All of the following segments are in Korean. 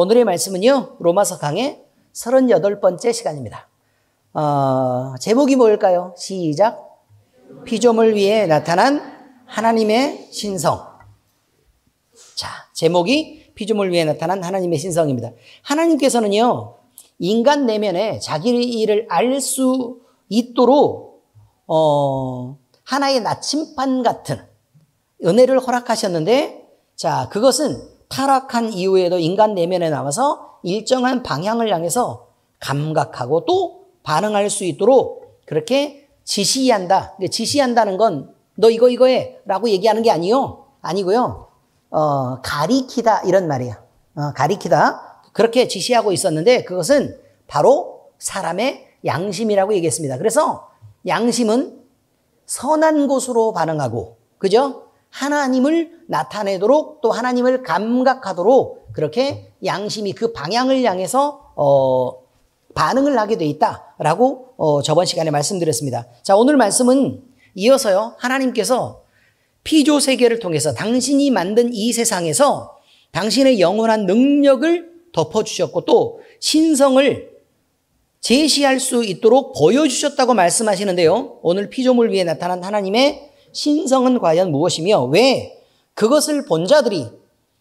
오늘의 말씀은요, 로마서 강의 38번째 시간입니다. 제목이 뭘까요? 시작. 피조물 위에 나타난 하나님의 신성. 자, 제목이 피조물 위에 나타난 하나님의 신성입니다. 하나님께서는요, 인간 내면에 자기 일을 알 수 있도록 하나의 나침반 같은 은혜를 허락하셨는데, 자, 그것은 타락한 이후에도 인간 내면에 나와서 일정한 방향을 향해서 감각하고 또 반응할 수 있도록 그렇게 지시한다. 지시한다는 건 너 이거 해 라고 얘기하는 게 아니고요. 가리키다 이런 말이에요. 가리키다. 그렇게 지시하고 있었는데 그것은 바로 사람의 양심이라고 얘기했습니다. 그래서 양심은 선한 곳으로 반응하고, 그죠? 하나님을 나타내도록 또 하나님을 감각하도록 그렇게 양심이 그 방향을 향해서 반응을 하게 돼 있다라고 저번 시간에 말씀드렸습니다. 자, 오늘 말씀은 이어서요, 하나님께서 피조 세계를 통해서 당신이 만든 이 세상에서 당신의 영원한 능력을 덮어주셨고 또 신성을 제시할 수 있도록 보여주셨다고 말씀하시는데요, 오늘 피조물 위에 나타난 하나님의 신성은 과연 무엇이며 왜 그것을 본 자들이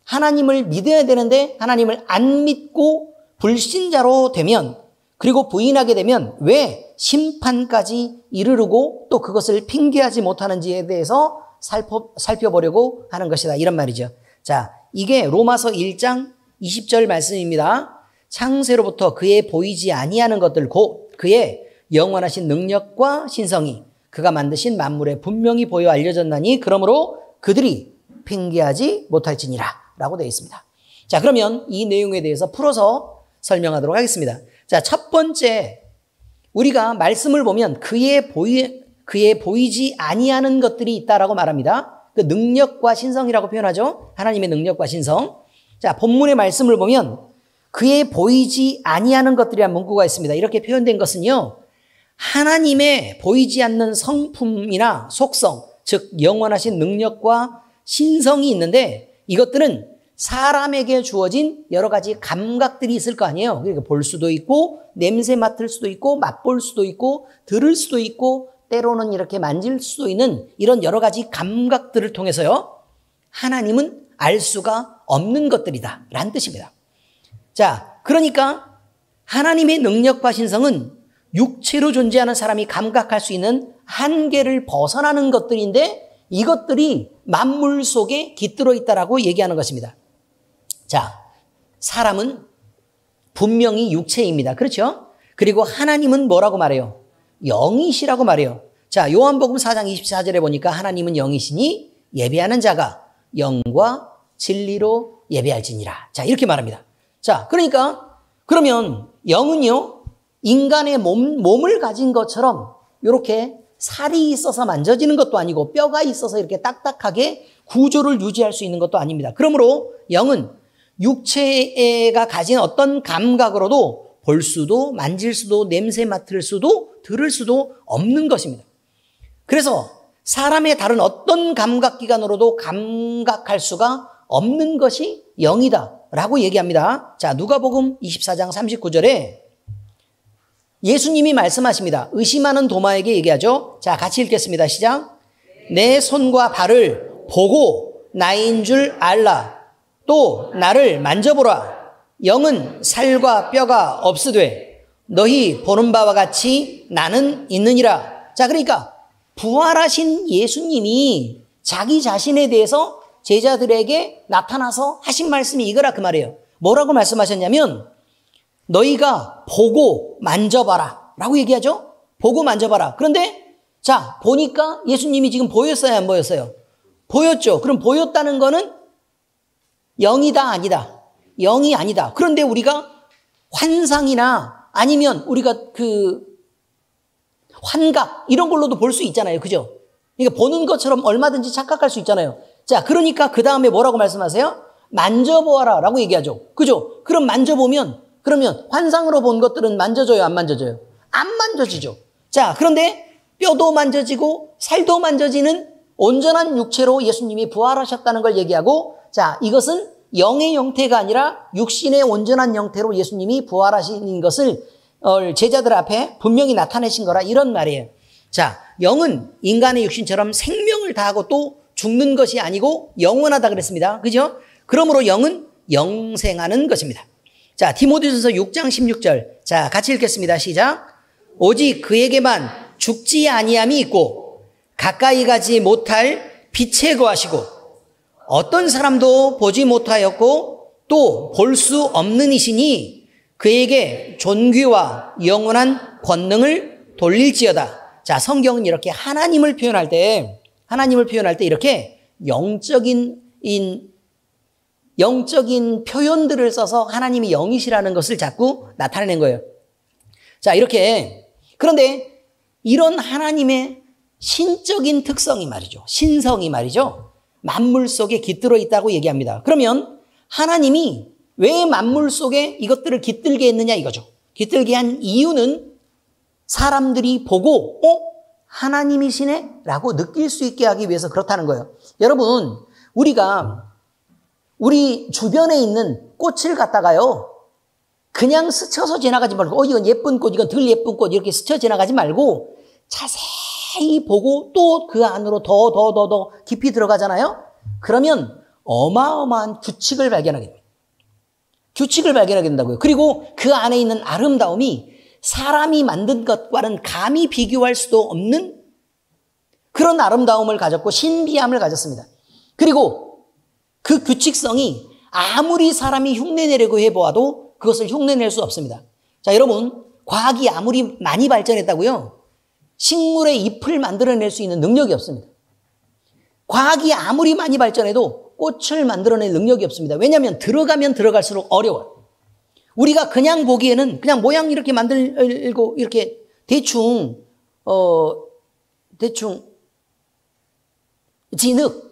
하나님을 믿어야 되는데 하나님을 안 믿고 불신자로 되면, 그리고 부인하게 되면 왜 심판까지 이르르고 또 그것을 핑계하지 못하는지에 대해서 살펴보려고 하는 것이다, 이런 말이죠. 자, 이게 로마서 1장 20절 말씀입니다. 창세로부터 그의 보이지 아니하는 것들 곧 그의 영원하신 능력과 신성이 그가 만드신 만물에 분명히 보여 알려졌나니 그러므로 그들이 핑계하지 못할지니라 라고 되어 있습니다. 자, 그러면 이 내용에 대해서 풀어서 설명하도록 하겠습니다. 자, 첫 번째, 우리가 말씀을 보면 그의 보이지 아니하는 것들이 있다라고 말합니다. 그 능력과 신성이라고 표현하죠. 하나님의 능력과 신성. 자, 본문의 말씀을 보면 그의 보이지 아니하는 것들이라는 문구가 있습니다. 이렇게 표현된 것은요, 하나님의 보이지 않는 성품이나 속성, 즉 영원하신 능력과 신성이 있는데 이것들은 사람에게 주어진 여러 가지 감각들이 있을 거 아니에요. 그러니까 볼 수도 있고 냄새 맡을 수도 있고 맛볼 수도 있고 들을 수도 있고 때로는 이렇게 만질 수도 있는 이런 여러 가지 감각들을 통해서요, 하나님은 알 수가 없는 것들이다 라는 뜻입니다. 자, 그러니까 하나님의 능력과 신성은 육체로 존재하는 사람이 감각할 수 있는 한계를 벗어나는 것들인데 이것들이 만물 속에 깃들어 있다라고 얘기하는 것입니다. 자, 사람은 분명히 육체입니다. 그렇죠? 그리고 하나님은 뭐라고 말해요? 영이시라고 말해요. 자, 요한복음 4장 24절에 보니까 하나님은 영이시니 예배하는 자가 영과 진리로 예배할지니라. 자, 이렇게 말합니다. 자, 그러니까 그러면 영은요, 인간의 몸을 가진 것처럼 이렇게 살이 있어서 만져지는 것도 아니고 뼈가 있어서 이렇게 딱딱하게 구조를 유지할 수 있는 것도 아닙니다. 그러므로 영은 육체가 가진 어떤 감각으로도 볼 수도 만질 수도 냄새 맡을 수도 들을 수도 없는 것입니다. 그래서 사람의 다른 어떤 감각기관으로도 감각할 수가 없는 것이 영이다라고 얘기합니다. 자, 누가복음 24장 39절에 예수님이 말씀하십니다. 의심하는 도마에게 얘기하죠. 자, 같이 읽겠습니다. 시작. 내 손과 발을 보고 나인 줄 알라. 또 나를 만져보라. 영은 살과 뼈가 없으되 너희 보는 바와 같이 나는 있느니라. 자, 그러니까 부활하신 예수님이 자기 자신에 대해서 제자들에게 나타나서 하신 말씀이 이거라 그 말이에요. 뭐라고 말씀하셨냐면 너희가 보고 만져봐라 라고 얘기하죠. 보고 만져봐라. 그런데 자, 보니까 예수님이 지금 보였어요, 안 보였어요? 보였죠. 그럼 보였다는 거는 영이다, 아니다? 영이 아니다. 그런데 우리가 환상이나 아니면 우리가 그 환각 이런 걸로도 볼 수 있잖아요. 그죠? 그러니까 보는 것처럼 얼마든지 착각할 수 있잖아요. 자, 그러니까 그 다음에 뭐라고 말씀하세요? 만져보아라 라고 얘기하죠. 그죠? 그럼 만져보면 그러면 환상으로 본 것들은 만져져요, 안 만져져요? 안 만져지죠. 자, 그런데 뼈도 만져지고 살도 만져지는 온전한 육체로 예수님이 부활하셨다는 걸 얘기하고, 자, 이것은 영의 형태가 아니라 육신의 온전한 형태로 예수님이 부활하신 것을 제자들 앞에 분명히 나타내신 거라 이런 말이에요. 자, 영은 인간의 육신처럼 생명을 다하고 또 죽는 것이 아니고 영원하다 그랬습니다. 그죠? 그러므로 영은 영생하는 것입니다. 자, 디모데전서 6장 16절. 자, 같이 읽겠습니다. 시작. 오직 그에게만 죽지 아니함이 있고 가까이 가지 못할 빛에 거하시고 어떤 사람도 보지 못하였고 또 볼 수 없는 이시니 그에게 존귀와 영원한 권능을 돌릴지어다. 자, 성경은 이렇게 하나님을 표현할 때 이렇게 영적인 표현들을 써서 하나님이 영이시라는 것을 자꾸 나타내는 거예요. 자, 이렇게. 그런데 이런 하나님의 신적인 특성이 말이죠. 신성이 말이죠. 만물 속에 깃들어 있다고 얘기합니다. 그러면 하나님이 왜 만물 속에 이것들을 깃들게 했느냐 이거죠. 깃들게 한 이유는 사람들이 보고 하나님이시네? 라고 느낄 수 있게 하기 위해서 그렇다는 거예요. 여러분, 우리가 우리 주변에 있는 꽃을 갖다가요, 그냥 스쳐서 지나가지 말고, 이건 예쁜 꽃, 이건 덜 예쁜 꽃, 이렇게 스쳐 지나가지 말고, 자세히 보고 또 그 안으로 더 깊이 들어가잖아요? 그러면 어마어마한 규칙을 발견하게 됩니다. 규칙을 발견하게 된다고요. 그리고 그 안에 있는 아름다움이 사람이 만든 것과는 감히 비교할 수도 없는 그런 아름다움을 가졌고 신비함을 가졌습니다. 그리고 그 규칙성이 아무리 사람이 흉내내려고 해보아도 그것을 흉내낼 수 없습니다. 자, 여러분, 과학이 아무리 많이 발전했다고요, 식물의 잎을 만들어낼 수 있는 능력이 없습니다. 과학이 아무리 많이 발전해도 꽃을 만들어낼 능력이 없습니다. 왜냐하면 들어가면 들어갈수록 어려워요. 우리가 그냥 보기에는 그냥 모양 이렇게 만들고 이렇게 대충 진흙,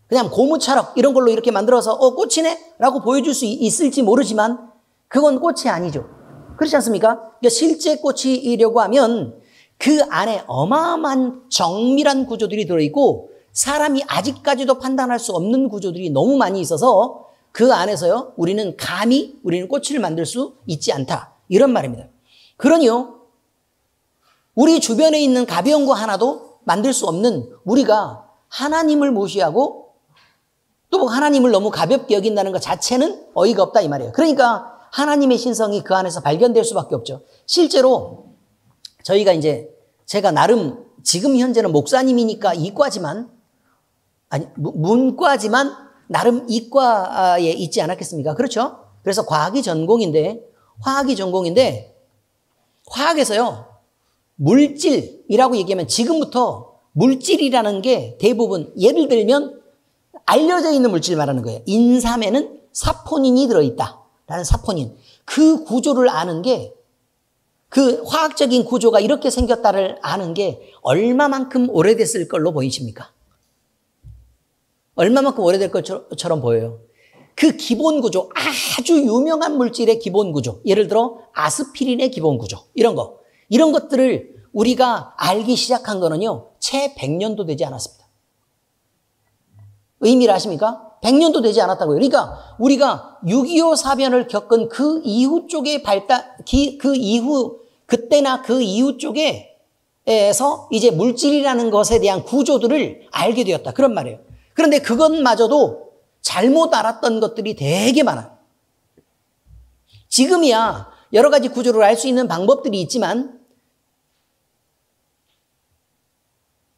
그냥 고무철학 이런 걸로 이렇게 만들어서 꽃이네? 라고 보여줄 수 있을지 모르지만 그건 꽃이 아니죠. 그렇지 않습니까? 그러니까 실제 꽃이려고 하면 그 안에 어마어마한 정밀한 구조들이 들어있고 사람이 아직까지도 판단할 수 없는 구조들이 너무 많이 있어서 그 안에서요, 우리는 꽃을 만들 수 있지 않다. 이런 말입니다. 그러니요, 우리 주변에 있는 가벼운 거 하나도 만들 수 없는 우리가 하나님을 무시하고 또 하나님을 너무 가볍게 여긴다는 것 자체는 어이가 없다 이 말이에요. 그러니까 하나님의 신성이 그 안에서 발견될 수밖에 없죠. 실제로 저희가 제가 나름 지금 현재는 목사님이니까 문과지만 나름 이과에 있지 않았겠습니까? 그렇죠? 그래서 화학이 전공인데 화학에서요, 물질이라고 얘기하면 지금부터 물질이라는 게 대부분 예를 들면 알려져 있는 물질 말하는 거예요. 인삼에는 사포닌이 들어있다라는 사포닌. 그 구조를 아는 게, 그 화학적인 구조가 이렇게 생겼다를 아는 게 얼마만큼 오래됐을 걸로 보이십니까? 얼마만큼 오래될 것처럼 보여요. 그 기본 구조, 아주 유명한 물질의 기본 구조, 예를 들어 아스피린의 기본 구조, 이런 것들을 우리가 알기 시작한 거는요, 채 100년도 되지 않았습니다. 의미를 아십니까? 100년도 되지 않았다고요. 그러니까 우리가 6.25 사변을 겪은 그 이후 쪽에 그때나 그 이후 쪽에서 이제 물질이라는 것에 대한 구조들을 알게 되었다. 그런 말이에요. 그런데 그것마저도 잘못 알았던 것들이 되게 많아요. 지금이야 여러 가지 구조를 알 수 있는 방법들이 있지만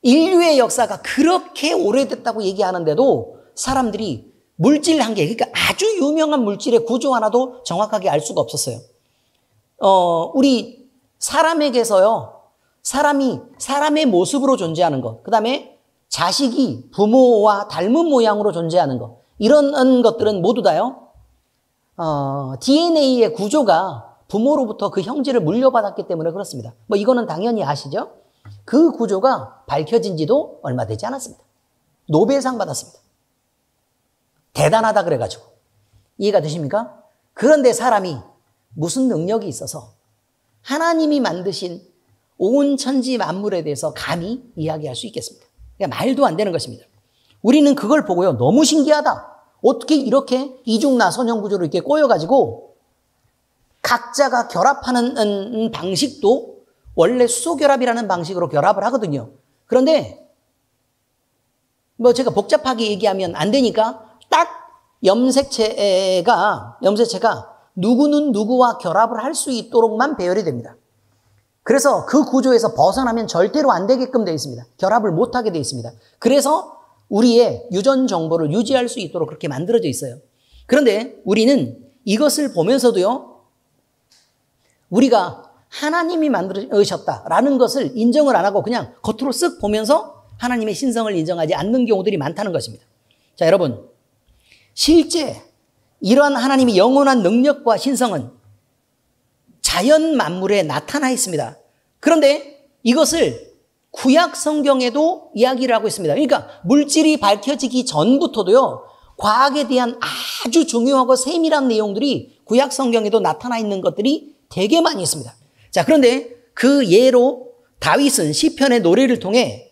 인류의 역사가 그렇게 오래됐다고 얘기하는데도 사람들이 물질 한 개, 그러니까 아주 유명한 물질의 구조 하나도 정확하게 알 수가 없었어요. 우리 사람에게서요, 사람의 모습으로 존재하는 것, 그 다음에 자식이 부모와 닮은 모양으로 존재하는 것, 이런 것들은 모두 다요, DNA의 구조가 부모로부터 그 형질을 물려받았기 때문에 그렇습니다. 이거는 당연히 아시죠? 그 구조가 밝혀진 지도 얼마 되지 않았습니다. 노벨상 받았습니다. 대단하다 그래가지고. 이해가 되십니까? 그런데 사람이 무슨 능력이 있어서 하나님이 만드신 온 천지 만물에 대해서 감히 이야기할 수 있겠습니까? 그러니까 말도 안 되는 것입니다. 우리는 그걸 보고요, 너무 신기하다. 어떻게 이렇게 이중나선형 구조로 이렇게 꼬여가지고 각자가 결합하는 방식도 원래 수소결합이라는 방식으로 결합을 하거든요. 그런데 뭐 제가 복잡하게 얘기하면 안 되니까 딱 염색체가 누구는 누구와 결합을 할 수 있도록만 배열이 됩니다. 그래서 그 구조에서 벗어나면 절대로 안 되게끔 되어 있습니다. 결합을 못하게 되어 있습니다. 그래서 우리의 유전 정보를 유지할 수 있도록 그렇게 만들어져 있어요. 그런데 우리는 이것을 보면서도요, 우리가 하나님이 만드셨다라는 것을 인정을 안 하고 그냥 겉으로 쓱 보면서 하나님의 신성을 인정하지 않는 경우들이 많다는 것입니다. 자, 여러분, 실제 이러한 하나님의 영원한 능력과 신성은 자연 만물에 나타나 있습니다. 그런데 이것을 구약 성경에도 이야기를 하고 있습니다. 그러니까 물질이 밝혀지기 전부터도요, 과학에 대한 아주 중요하고 세밀한 내용들이 구약 성경에도 나타나 있는 것들이 되게 많이 있습니다. 자, 그런데 그 예로 다윗은 시편의 노래를 통해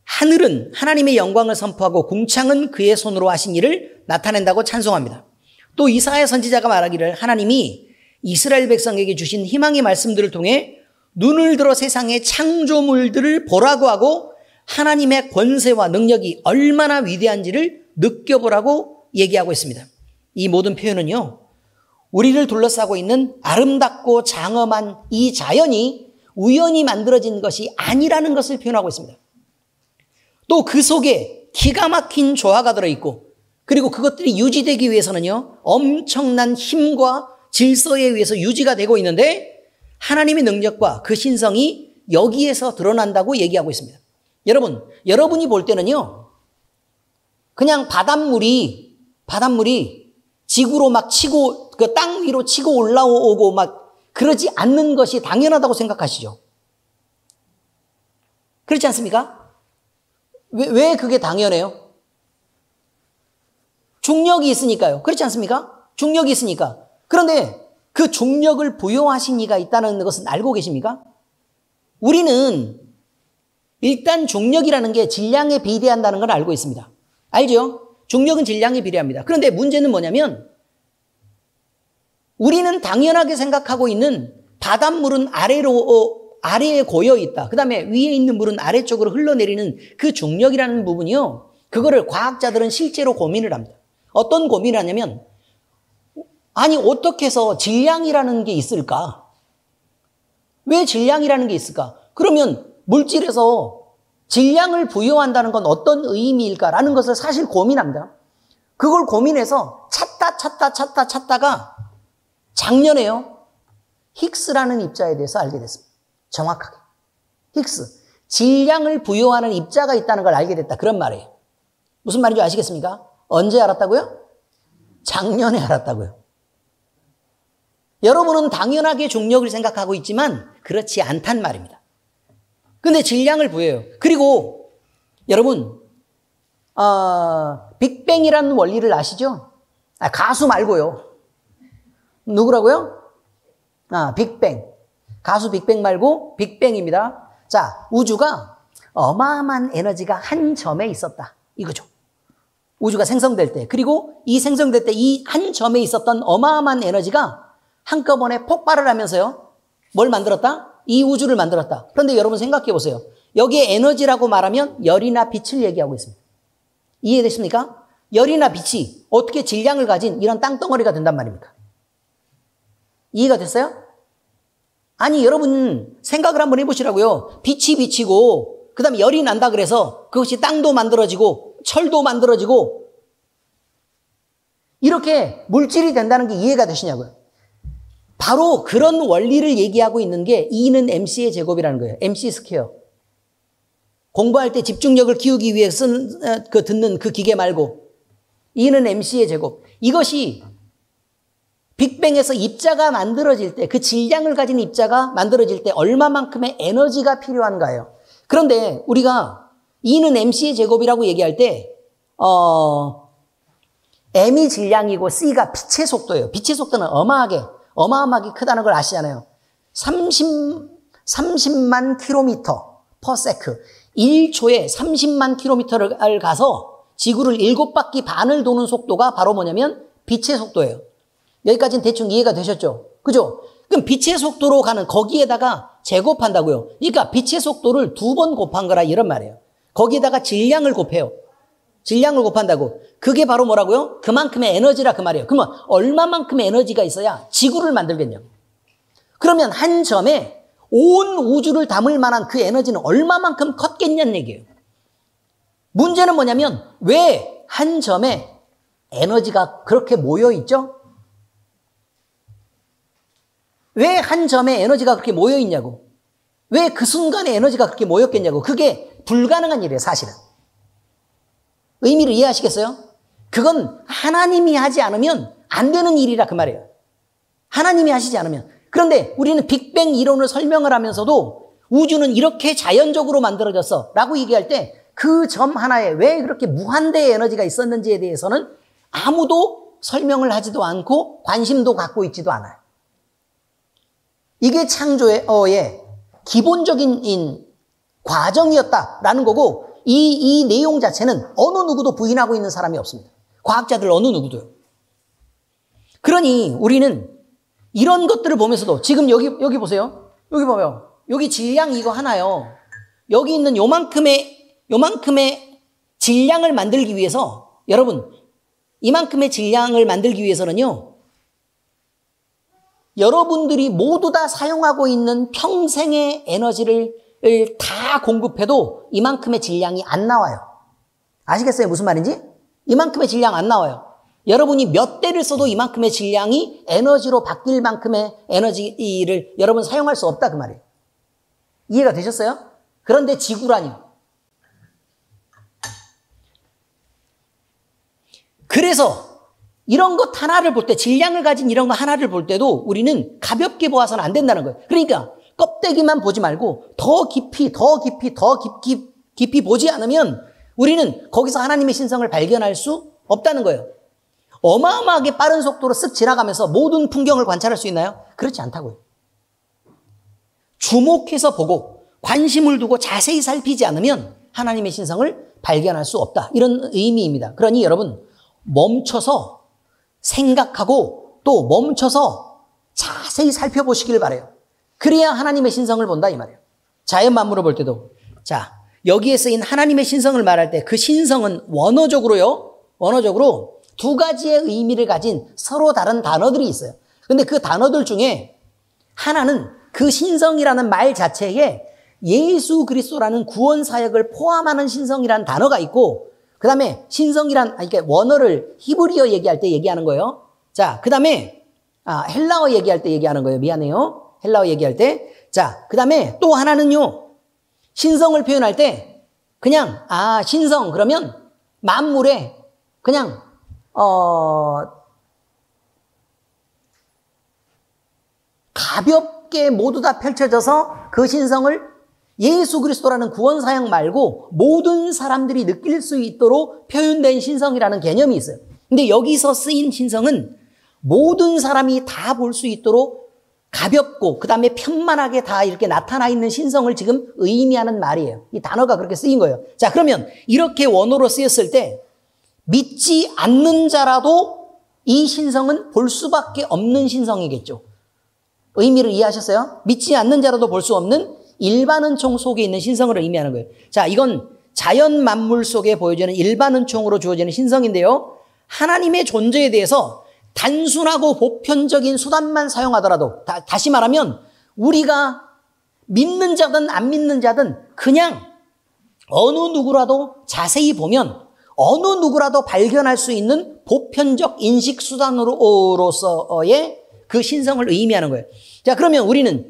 하늘은 하나님의 영광을 선포하고 궁창은 그의 손으로 하신 일을 나타낸다고 찬송합니다. 또 이사야 선지자가 말하기를 하나님이 이스라엘 백성에게 주신 희망의 말씀들을 통해 눈을 들어 세상의 창조물들을 보라고 하고 하나님의 권세와 능력이 얼마나 위대한지를 느껴보라고 얘기하고 있습니다. 이 모든 표현은요, 우리를 둘러싸고 있는 아름답고 장엄한 이 자연이 우연히 만들어진 것이 아니라는 것을 표현하고 있습니다. 또 그 속에 기가 막힌 조화가 들어있고, 그리고 그것들이 유지되기 위해서는요, 엄청난 힘과 질서에 의해서 유지가 되고 있는데 하나님의 능력과 그 신성이 여기에서 드러난다고 얘기하고 있습니다. 여러분, 여러분이 볼 때는요, 그냥 바닷물이 지구로 막 치고, 그 땅 위로 치고 올라오고 막 그러지 않는 것이 당연하다고 생각하시죠? 그렇지 않습니까? 왜 그게 당연해요? 중력이 있으니까요. 그렇지 않습니까? 중력이 있으니까. 그런데 그 중력을 부여하신 이가 있다는 것은 알고 계십니까? 우리는 일단 중력이라는 게 질량에 비례한다는 걸 알고 있습니다. 알죠? 중력은 질량에 비례합니다. 그런데 문제는 뭐냐면 우리는 당연하게 생각하고 있는 바닷물은 아래에 고여 있다. 그 다음에 위에 있는 물은 아래쪽으로 흘러내리는 그 중력이라는 부분이요, 그거를 과학자들은 실제로 고민을 합니다. 어떤 고민을 하냐면, 아니 어떻게 해서 질량이라는 게 있을까? 왜 질량이라는 게 있을까? 그러면 물질에서 질량을 부여한다는 건 어떤 의미일까라는 것을 사실 고민합니다. 그걸 고민해서 찾다가 작년에요, 힉스라는 입자에 대해서 알게 됐습니다. 정확하게. 힉스. 질량을 부여하는 입자가 있다는 걸 알게 됐다. 그런 말이에요. 무슨 말인지 아시겠습니까? 언제 알았다고요? 작년에 알았다고요. 여러분은 당연하게 중력을 생각하고 있지만 그렇지 않단 말입니다. 근데 질량을 부여해요. 그리고 여러분, 빅뱅이라는 원리를 아시죠? 가수 말고요. 누구라고요? 빅뱅. 가수 빅뱅 말고 빅뱅입니다. 자, 우주가 어마어마한 에너지가 한 점에 있었다. 이거죠. 우주가 생성될 때, 그리고 이 생성될 때 이 한 점에 있었던 어마어마한 에너지가 한꺼번에 폭발을 하면서요, 뭘 만들었다? 이 우주를 만들었다. 그런데 여러분 생각해 보세요. 여기에 에너지라고 말하면 열이나 빛을 얘기하고 있습니다. 이해되십니까? 열이나 빛이 어떻게 질량을 가진 이런 땅덩어리가 된단 말입니까? 이해가 됐어요? 아니, 여러분 생각을 한번 해보시라고요. 빛이 비치고 그 다음에 열이 난다 그래서 그것이 땅도 만들어지고 철도 만들어지고 이렇게 물질이 된다는 게 이해가 되시냐고요. 바로 그런 원리를 얘기하고 있는 게 E는 MC의 제곱이라는 거예요. MC 스퀘어. 공부할 때 집중력을 키우기 위해 듣는 그 기계 말고 E는 MC의 제곱. 이것이 빅뱅에서 입자가 만들어질 때, 그 질량을 가진 입자가 만들어질 때 얼마만큼의 에너지가 필요한가요? 그런데 우리가 E는 MC의 제곱이라고 얘기할 때 M이 질량이고 C가 빛의 속도예요. 빛의 속도는 어마어마하게 크다는 걸 아시잖아요. 30만 킬로미터 per sec. 1초에 30만 킬로미터를 가서 지구를 7바퀴 반을 도는 속도가 바로 뭐냐면 빛의 속도예요. 여기까지는 대충 이해가 되셨죠? 그죠? 그럼 빛의 속도로 가는 거기에다가 제곱한다고요. 그러니까 빛의 속도를 2번 곱한 거라 이런 말이에요. 거기에다가 질량을 곱해요. 질량을 곱한다고. 그게 바로 뭐라고요? 그만큼의 에너지라 그 말이에요. 그러면 얼마만큼의 에너지가 있어야 지구를 만들겠냐고. 그러면 한 점에 온 우주를 담을 만한 그 에너지는 얼마만큼 컸겠냐는 얘기예요. 문제는 뭐냐면 왜 한 점에 에너지가 그렇게 모여있죠? 왜 한 점에 에너지가 그렇게 모여있냐고. 왜 그 순간에 에너지가 그렇게 모였겠냐고. 그게 불가능한 일이에요, 사실은. 의미를 이해하시겠어요? 그건 하나님이 하지 않으면 안 되는 일이라 그 말이에요. 하나님이 하시지 않으면. 그런데 우리는 빅뱅 이론을 설명을 하면서도 우주는 이렇게 자연적으로 만들어졌어 라고 얘기할 때 그 점 하나에 왜 그렇게 무한대의 에너지가 있었는지에 대해서는 아무도 설명을 하지도 않고 관심도 갖고 있지도 않아요. 이게 창조의 기본적인 과정이었다라는 거고 이 내용 자체는 어느 누구도 부인하고 있는 사람이 없습니다. 과학자들 어느 누구도요. 그러니 우리는 이런 것들을 보면서도 지금 여기 보세요. 여기 보면 여기 질량 이거 하나요. 여기 있는 요만큼의 질량을 만들기 위해서 여러분 이만큼의 질량을 만들기 위해서는요. 여러분들이 모두 다 사용하고 있는 평생의 에너지를 다 공급해도 이만큼의 질량이 안 나와요. 아시겠어요? 무슨 말인지? 이만큼의 질량 안 나와요. 여러분이 몇 대를 써도 이만큼의 질량이 에너지로 바뀔 만큼의 에너지를 여러분 사용할 수 없다 그 말이에요. 이해가 되셨어요? 그런데 지구라니요. 그래서 이런 것 하나를 볼 때, 질량을 가진 이런 거 하나를 볼 때도 우리는 가볍게 보아서는 안 된다는 거예요. 그러니까 껍데기만 보지 말고 더 깊이 보지 않으면 우리는 거기서 하나님의 신성을 발견할 수 없다는 거예요. 어마어마하게 빠른 속도로 쓱 지나가면서 모든 풍경을 관찰할 수 있나요? 그렇지 않다고요. 주목해서 보고 관심을 두고 자세히 살피지 않으면 하나님의 신성을 발견할 수 없다. 이런 의미입니다. 그러니 여러분 멈춰서 생각하고 또 멈춰서 자세히 살펴보시길 바라요. 그래야 하나님의 신성을 본다 이 말이에요. 자연 만물을 볼 때도 자 여기에 쓰인 하나님의 신성을 말할 때 그 신성은 원어적으로 두 가지의 의미를 가진 서로 다른 단어들이 있어요. 근데 그 단어들 중에 하나는 그 신성이라는 말 자체에 예수 그리스도라는 구원 사역을 포함하는 신성이라는 단어가 있고 그 다음에 신성이란 원어를 히브리어 얘기할 때 얘기하는 거예요. 자, 그 다음에 헬라어 얘기할 때 얘기하는 거예요. 미안해요. 헬라어 얘기할 때. 자, 그 다음에 또 하나는요. 신성을 표현할 때 그냥 신성 그러면 만물에 그냥 가볍게 모두 다 펼쳐져서 그 신성을 예수 그리스도라는 구원 사역 말고 모든 사람들이 느낄 수 있도록 표현된 신성이라는 개념이 있어요. 근데 여기서 쓰인 신성은 모든 사람이 다 볼 수 있도록 가볍고 그 다음에 편만하게 다 이렇게 나타나 있는 신성을 지금 의미하는 말이에요. 이 단어가 그렇게 쓰인 거예요. 자, 그러면 이렇게 원어로 쓰였을 때 믿지 않는 자라도 이 신성은 볼 수밖에 없는 신성이겠죠. 의미를 이해하셨어요? 믿지 않는 자라도 볼 수 없는 일반은총 속에 있는 신성을 의미하는 거예요. 자, 이건 자연 만물 속에 보여지는 일반은총으로 주어지는 신성인데요. 하나님의 존재에 대해서 단순하고 보편적인 수단만 사용하더라도 다시 말하면 우리가 믿는 자든 안 믿는 자든 그냥 어느 누구라도 자세히 보면 어느 누구라도 발견할 수 있는 보편적 인식 수단으로서의 그 신성을 의미하는 거예요. 자, 그러면 우리는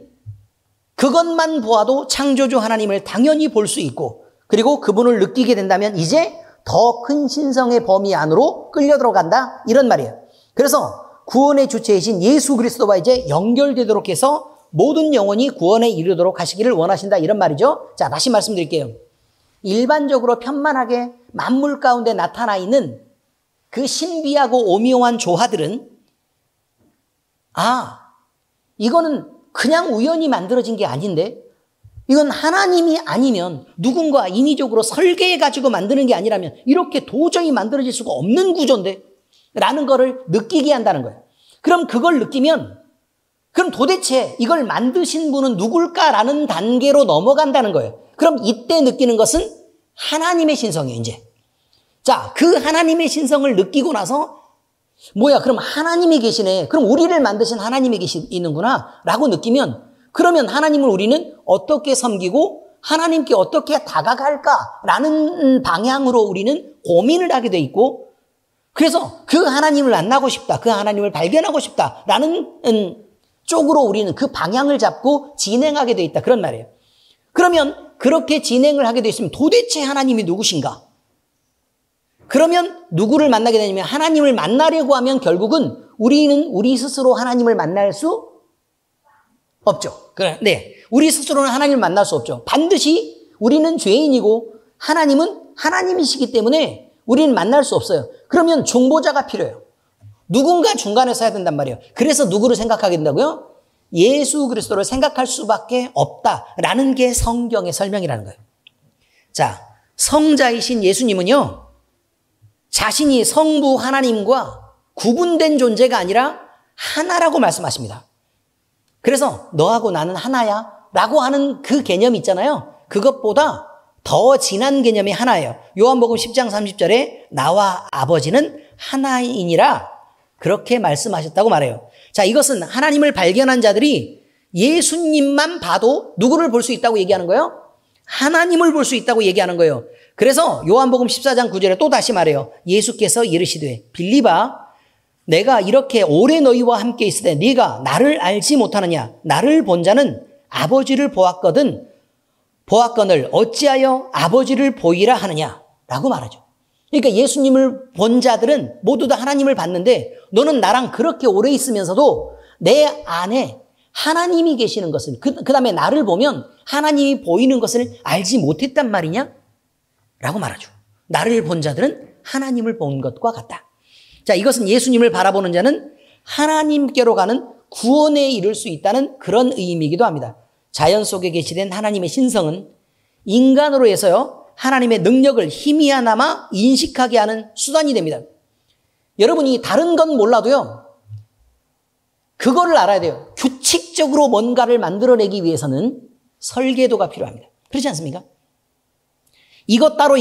그것만 보아도 창조주 하나님을 당연히 볼 수 있고 그리고 그분을 느끼게 된다면 이제 더 큰 신성의 범위 안으로 끌려 들어간다 이런 말이에요. 그래서 구원의 주체이신 예수 그리스도와 이제 연결되도록 해서 모든 영혼이 구원에 이르도록 하시기를 원하신다 이런 말이죠. 자, 다시 말씀드릴게요. 일반적으로 편만하게 만물 가운데 나타나 있는 그 신비하고 오묘한 조화들은 이거는 그냥 우연히 만들어진 게 아닌데 이건 하나님이 아니면 누군가 인위적으로 설계해가지고 만드는 게 아니라면 이렇게 도저히 만들어질 수가 없는 구조인데 라는 거를 느끼게 한다는 거예요. 그럼 그걸 느끼면 그럼 도대체 이걸 만드신 분은 누굴까라는 단계로 넘어간다는 거예요. 그럼 이때 느끼는 것은 하나님의 신성이에요, 이제. 자, 그 하나님의 신성을 느끼고 나서 뭐야, 그럼 하나님이 계시네. 그럼 우리를 만드신 하나님이 있는구나 라고 느끼면 그러면 하나님을 우리는 어떻게 섬기고 하나님께 어떻게 다가갈까라는 방향으로 우리는 고민을 하게 돼 있고 그래서 그 하나님을 만나고 싶다. 그 하나님을 발견하고 싶다라는 쪽으로 우리는 그 방향을 잡고 진행하게 돼 있다. 그런 말이에요. 그러면 그렇게 진행을 하게 돼 있으면 도대체 하나님이 누구신가? 그러면 누구를 만나게 되냐면 하나님을 만나려고 하면 결국은 우리는 우리 스스로 하나님을 만날 수 없죠. 네. 우리 스스로는 하나님을 만날 수 없죠. 반드시 우리는 죄인이고 하나님은 하나님이시기 때문에 우리는 만날 수 없어요. 그러면 중보자가 필요해요. 누군가 중간에 서야 된단 말이에요. 그래서 누구를 생각하게 된다고요? 예수 그리스도를 생각할 수밖에 없다라는 게 성경의 설명이라는 거예요. 자, 성자이신 예수님은요, 자신이 성부 하나님과 구분된 존재가 아니라 하나라고 말씀하십니다. 그래서 너하고 나는 하나야 라고 하는 그 개념이 있잖아요. 그것보다 더 진한 개념이 하나예요. 요한복음 10장 30절에 나와 아버지는 하나이니라 그렇게 말씀하셨다고 말해요. 자, 이것은 하나님을 발견한 자들이 예수님만 봐도 누구를 볼 수 있다고 얘기하는 거예요? 하나님을 볼 수 있다고 얘기하는 거예요. 그래서 요한복음 14장 9절에 또 다시 말해요. 예수께서 이르시되 빌립아 내가 이렇게 오래 너희와 함께 있을 때 네가 나를 알지 못하느냐? 나를 본 자는 아버지를 보았거늘 어찌하여 아버지를 보이라 하느냐? 라고 말하죠. 그러니까 예수님을 본 자들은 모두 다 하나님을 봤는데 너는 나랑 그렇게 오래 있으면서도 내 안에 하나님이 계시는 것을 그 다음에 나를 보면 하나님이 보이는 것을 알지 못했단 말이냐? 라고 말하죠. 나를 본 자들은 하나님을 본 것과 같다. 자, 이것은 예수님을 바라보는 자는 하나님께로 가는 구원에 이를 수 있다는 그런 의미이기도 합니다. 자연 속에 계시된 하나님의 신성은 인간으로 해서요, 하나님의 능력을 희미하나마 인식하게 하는 수단이 됩니다. 여러분이 다른 건 몰라도요, 그거를 알아야 돼요. 규칙적으로 뭔가를 만들어내기 위해서는 설계도가 필요합니다. 그렇지 않습니까? 이것 따로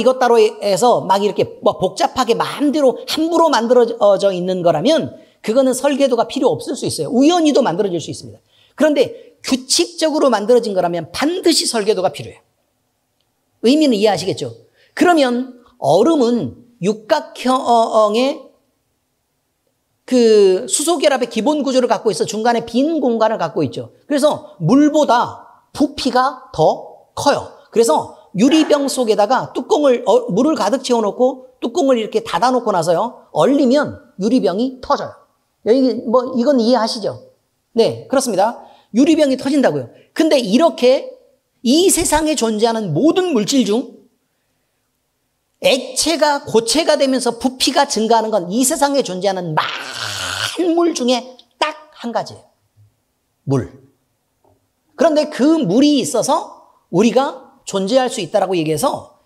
해서 막 이렇게 복잡하게 마음대로 함부로 만들어져 있는 거라면 그거는 설계도가 필요 없을 수 있어요. 우연히도 만들어질 수 있습니다. 그런데 규칙적으로 만들어진 거라면 반드시 설계도가 필요해요. 의미는 이해하시겠죠? 그러면 얼음은 육각형의 그 수소결합의 기본 구조를 갖고 있어 중간에 빈 공간을 갖고 있죠. 그래서 물보다 부피가 더 커요. 그래서 유리병 속에다가 물을 가득 채워놓고 뚜껑을 이렇게 닫아놓고 나서요, 얼리면 유리병이 터져요. 여기 이건 이해하시죠? 네, 그렇습니다. 유리병이 터진다고요. 근데 이렇게 이 세상에 존재하는 모든 물질 중 액체가 고체가 되면서 부피가 증가하는 건 이 세상에 존재하는 많은 물 중에 딱 한 가지예요. 물. 그런데 그 물이 있어서 우리가 존재할 수 있다라고 얘기해서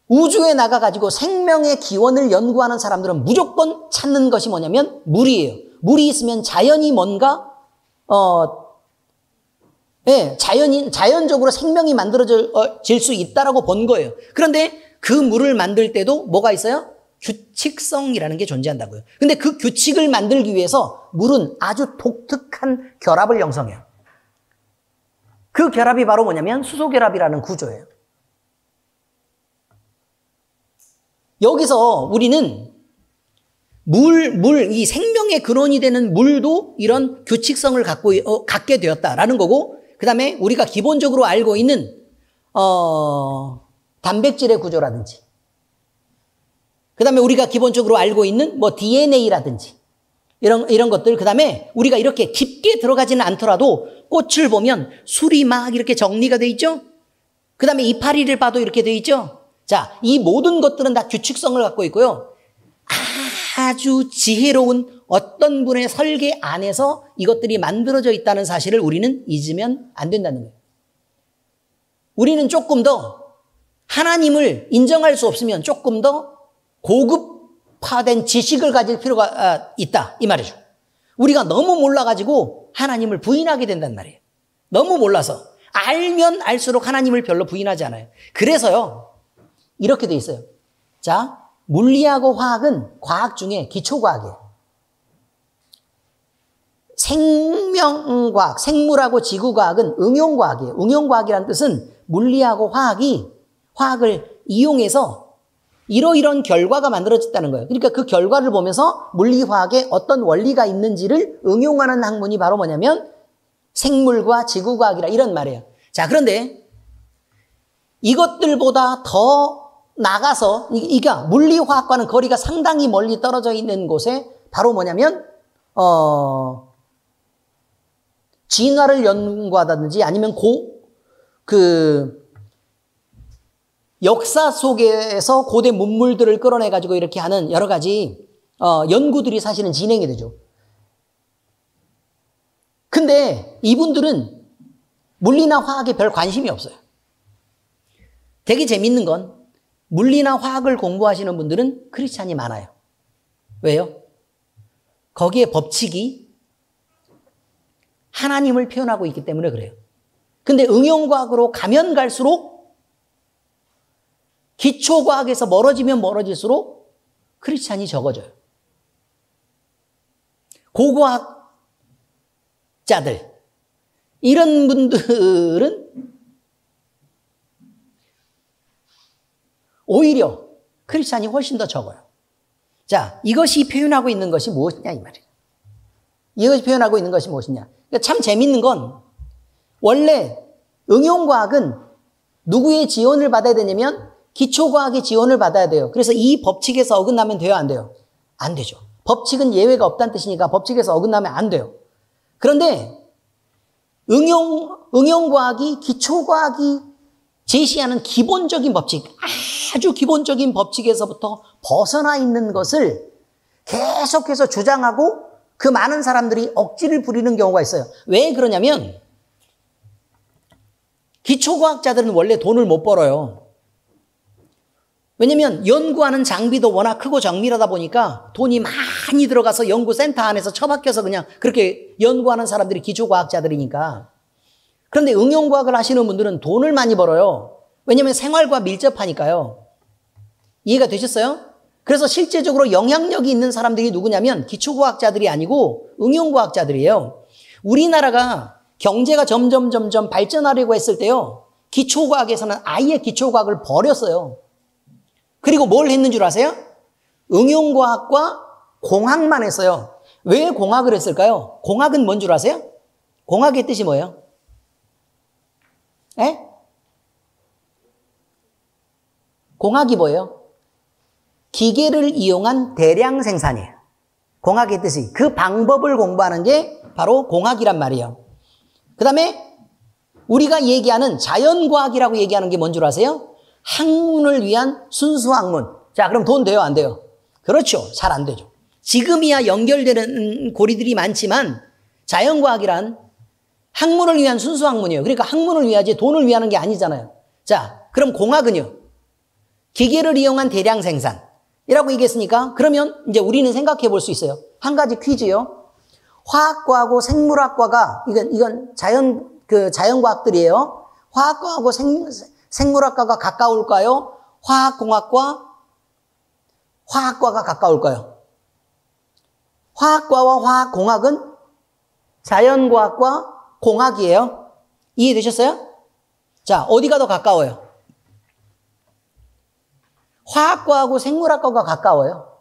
우주에 나가가지고 생명의 기원을 연구하는 사람들은 무조건 찾는 것이 뭐냐면 물이에요. 물이 있으면 자연이 뭔가 자연적으로 생명이 만들어질 수 있다라고 본 거예요. 그런데 그 물을 만들 때도 뭐가 있어요? 규칙성이라는 게 존재한다고요. 근데 그 규칙을 만들기 위해서 물은 아주 독특한 결합을 형성해요. 그 결합이 바로 뭐냐면 수소결합이라는 구조예요. 여기서 우리는 이 생명의 근원이 되는 물도 이런 규칙성을 갖게 되었다라는 거고, 그 다음에 우리가 기본적으로 알고 있는, 단백질의 구조라든지, 그 다음에 우리가 기본적으로 알고 있는 DNA라든지, 이런 것들, 그 다음에 우리가 이렇게 깊게 들어가지는 않더라도 꽃을 보면 술이 막 이렇게 정리가 돼 있죠? 그 다음에 이파리를 봐도 이렇게 돼 있죠? 자, 이 모든 것들은 다 규칙성을 갖고 있고요. 아주 지혜로운 어떤 분의 설계 안에서 이것들이 만들어져 있다는 사실을 우리는 잊으면 안 된다는 거예요. 우리는 조금 더 하나님을 인정할 수 없으면 조금 더 고급화된 지식을 가질 필요가 있다 이 말이죠. 우리가 너무 몰라가지고 하나님을 부인하게 된단 말이에요. 너무 몰라서. 알면 알수록 하나님을 별로 부인하지 않아요. 그래서요 이렇게 돼 있어요. 자, 물리하고 화학은 과학 중에 기초과학이에요. 생명과학, 생물하고 지구과학은 응용과학이에요. 응용과학이라는 뜻은 물리하고 화학을 이용해서 이러이런 결과가 만들어졌다는 거예요. 그러니까 그 결과를 보면서 물리화학에 어떤 원리가 있는지를 응용하는 학문이 바로 뭐냐면 생물과 지구과학이라 이런 말이에요. 자, 그런데 이것들보다 더 나가서 그러니까 물리화학과는 거리가 상당히 멀리 떨어져 있는 곳에 바로 뭐냐면 진화를 연구하다든지 아니면 역사 속에서 고대 문물들을 끌어내가지고 이렇게 하는 여러 가지 연구들이 사실은 진행이 되죠. 근데 이분들은 물리나 화학에 별 관심이 없어요. 되게 재밌는 건 물리나 화학을 공부하시는 분들은 크리스찬이 많아요. 왜요? 거기에 법칙이 하나님을 표현하고 있기 때문에 그래요. 근데 응용과학으로 가면 갈수록 기초과학에서 멀어지면 멀어질수록 크리스찬이 적어져요. 고고학자들 이런 분들은 오히려 크리스찬이 훨씬 더 적어요. 자, 이것이 표현하고 있는 것이 무엇이냐 이 말이에요. 이것이 표현하고 있는 것이 무엇이냐. 그러니까 참 재밌는 건 원래 응용과학은 누구의 지원을 받아야 되냐면 기초과학의 지원을 받아야 돼요. 그래서 이 법칙에서 어긋나면 돼요, 안 돼요? 안 되죠. 법칙은 예외가 없다는 뜻이니까 법칙에서 어긋나면 안 돼요. 그런데 응용과학이 기초과학이 제시하는 기본적인 법칙, 아주 기본적인 법칙에서부터 벗어나 있는 것을 계속해서 주장하고 그 많은 사람들이 억지를 부리는 경우가 있어요. 왜 그러냐면 기초과학자들은 원래 돈을 못 벌어요. 왜냐면 연구하는 장비도 워낙 크고 정밀하다 보니까 돈이 많이 들어가서 연구센터 안에서 처박혀서 그냥 그렇게 연구하는 사람들이 기초과학자들이니까. 그런데 응용과학을 하시는 분들은 돈을 많이 벌어요. 왜냐면 생활과 밀접하니까요. 이해가 되셨어요? 그래서 실제적으로 영향력이 있는 사람들이 누구냐면 기초과학자들이 아니고 응용과학자들이에요. 우리나라가 경제가 점점 발전하려고 했을 때요. 기초과학에서는 아예 기초과학을 버렸어요. 그리고 뭘 했는 줄 아세요? 응용과학과 공학만 했어요. 왜 공학을 했을까요? 공학은 뭔 줄 아세요? 공학의 뜻이 뭐예요? 에? 공학이 뭐예요? 기계를 이용한 대량 생산이에요. 공학의 뜻이. 그 방법을 공부하는 게 바로 공학이란 말이에요. 그 다음에 우리가 얘기하는 자연과학이라고 얘기하는 게 뭔 줄 아세요? 학문을 위한 순수 학문. 자, 그럼 돈 돼요, 안 돼요? 그렇죠. 잘 안 되죠. 지금이야 연결되는 고리들이 많지만 자연과학이란 학문을 위한 순수 학문이에요. 그러니까 학문을 위하지 돈을 위하는 게 아니잖아요. 자, 그럼 공학은요? 기계를 이용한 대량 생산이라고 얘기했으니까 그러면 이제 우리는 생각해 볼 수 있어요. 한 가지 퀴즈요. 화학과하고 생물학과가 이건 자연과학들이에요. 화학과하고 생물학과가 가까울까요? 화학과가 가까울까요? 화학과와 화학공학은 자연과학과 공학이에요. 이해되셨어요? 자, 어디가 더 가까워요? 화학과하고 생물학과가 가까워요.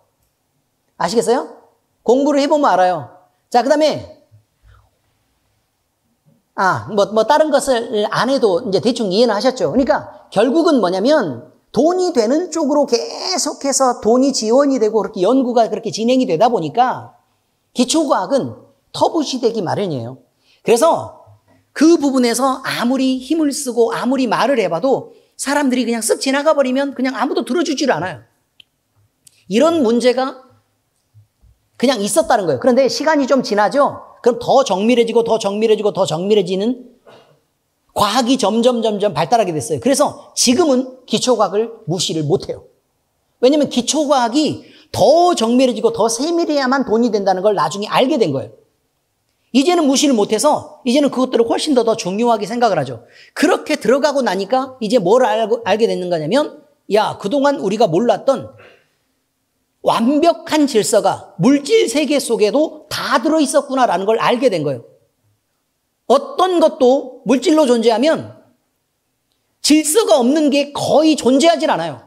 아시겠어요? 공부를 해보면 알아요. 자, 그 다음에 다른 것을 안 해도 이제 대충 이해는 하셨죠. 그러니까 결국은 뭐냐면 돈이 되는 쪽으로 계속해서 돈이 지원이 되고 그렇게 연구가 그렇게 진행이 되다 보니까 기초과학은 터부시되기 마련이에요. 그래서 그 부분에서 아무리 힘을 쓰고 아무리 말을 해봐도 사람들이 그냥 쓱 지나가 버리면 그냥 아무도 들어주지를 않아요. 이런 문제가 그냥 있었다는 거예요. 그런데 시간이 좀 지나죠? 그럼 더 정밀해지고 더 정밀해지고 더 정밀해지는 과학이 점점 발달하게 됐어요. 그래서 지금은 기초과학을 무시를 못해요. 왜냐하면 기초과학이 더 정밀해지고 더 세밀해야만 돈이 된다는 걸 나중에 알게 된 거예요. 이제는 무시를 못해서 이제는 그것들을 훨씬 더 중요하게 생각을 하죠. 그렇게 들어가고 나니까 이제 뭘 알게 됐는 거냐면, 야, 그동안 우리가 몰랐던 완벽한 질서가 물질 세계 속에도 다 들어있었구나라는 걸 알게 된 거예요. 어떤 것도 물질로 존재하면 질서가 없는 게 거의 존재하질 않아요.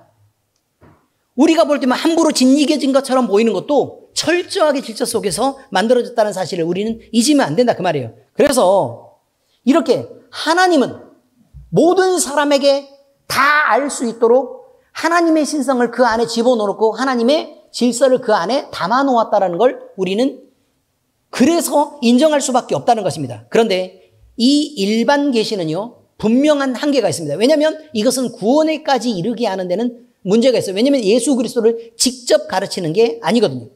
우리가 볼 때만 함부로 짓이겨진 것처럼 보이는 것도 철저하게 질서 속에서 만들어졌다는 사실을 우리는 잊으면 안 된다 그 말이에요. 그래서 이렇게 하나님은 모든 사람에게 다 알 수 있도록 하나님의 신성을 그 안에 집어넣고 하나님의 질서를 그 안에 담아놓았다는 걸 우리는 그래서 인정할 수밖에 없다는 것입니다. 그런데 이 일반 계시는요, 분명한 한계가 있습니다. 왜냐하면 이것은 구원에까지 이르게 하는 데는 문제가 있어요. 왜냐하면 예수 그리스도를 직접 가르치는 게 아니거든요.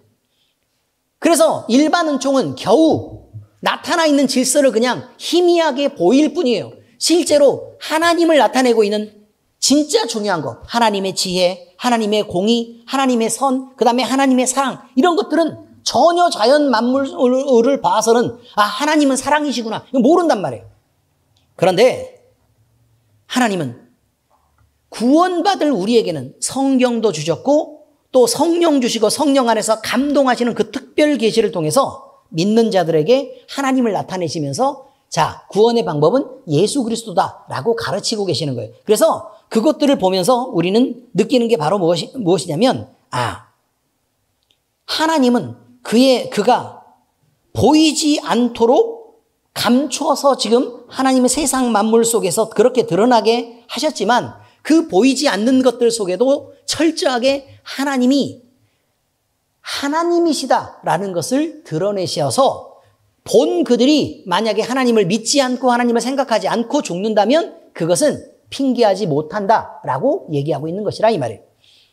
그래서 일반 은총은 겨우 나타나 있는 질서를 그냥 희미하게 보일 뿐이에요. 실제로 하나님을 나타내고 있는 진짜 중요한 것, 하나님의 지혜, 하나님의 공의, 하나님의 선, 그 다음에 하나님의 사랑, 이런 것들은 전혀 자연 만물을 봐서는 아, 하나님은 사랑이시구나, 이거 모른단 말이에요. 그런데 하나님은 구원받을 우리에게는 성경도 주셨고 또 성령 주시고 성령 안에서 감동하시는 그 특별 계시를 통해서 믿는 자들에게 하나님을 나타내시면서 자, 구원의 방법은 예수 그리스도다라고 가르치고 계시는 거예요. 그래서 그것들을 보면서 우리는 느끼는 게 바로 무엇이냐면, 아, 하나님은 그가 보이지 않도록 감춰서 지금 하나님의 세상 만물 속에서 그렇게 드러나게 하셨지만 그 보이지 않는 것들 속에도 철저하게 하나님이 하나님이시다라는 것을 드러내셔서 본 그들이 만약에 하나님을 믿지 않고 하나님을 생각하지 않고 죽는다면 그것은 핑계하지 못한다라고 얘기하고 있는 것이라 이 말이에요.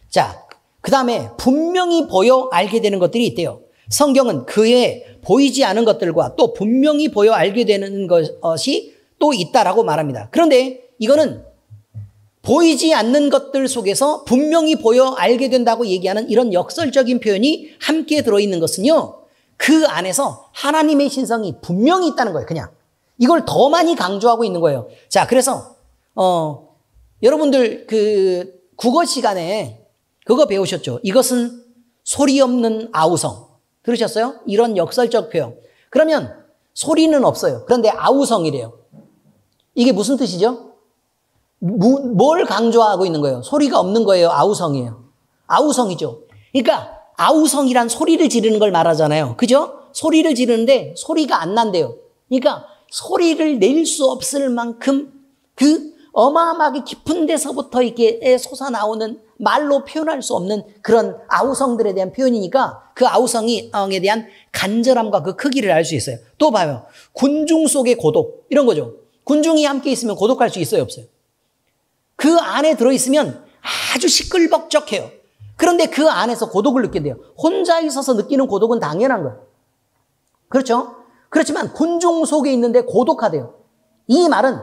자, 그 다음에 분명히 보여 알게 되는 것들이 있대요. 성경은 그의 보이지 않은 것들과 또 분명히 보여 알게 되는 것이 또 있다라고 말합니다. 그런데 이거는 보이지 않는 것들 속에서 분명히 보여 알게 된다고 얘기하는 이런 역설적인 표현이 함께 들어있는 것은요, 그 안에서 하나님의 신성이 분명히 있다는 거예요. 그냥 이걸 더 많이 강조하고 있는 거예요. 자, 그래서 여러분들 그 국어 시간에 그거 배우셨죠? 이것은 소리 없는 아우성 들으셨어요? 이런 역설적 표현. 그러면 소리는 없어요. 그런데 아우성이래요. 이게 무슨 뜻이죠? 뭘 강조하고 있는 거예요? 소리가 없는 거예요? 아우성이에요? 아우성이죠. 그러니까 아우성이란 소리를 지르는 걸 말하잖아요. 그죠? 소리를 지르는데 소리가 안 난대요. 그러니까 소리를 낼 수 없을 만큼 그 어마어마하게 깊은 데서부터 이렇게 솟아나오는 말로 표현할 수 없는 그런 아우성들에 대한 표현이니까 그 아우성에 대한 간절함과 그 크기를 알 수 있어요. 또 봐요. 군중 속의 고독 이런 거죠. 군중이 함께 있으면 고독할 수 있어요, 없어요? 그 안에 들어있으면 아주 시끌벅적해요. 그런데 그 안에서 고독을 느끼게 돼요. 혼자 있어서 느끼는 고독은 당연한 거예요. 그렇죠? 그렇지만 군중 속에 있는데 고독하대요. 이 말은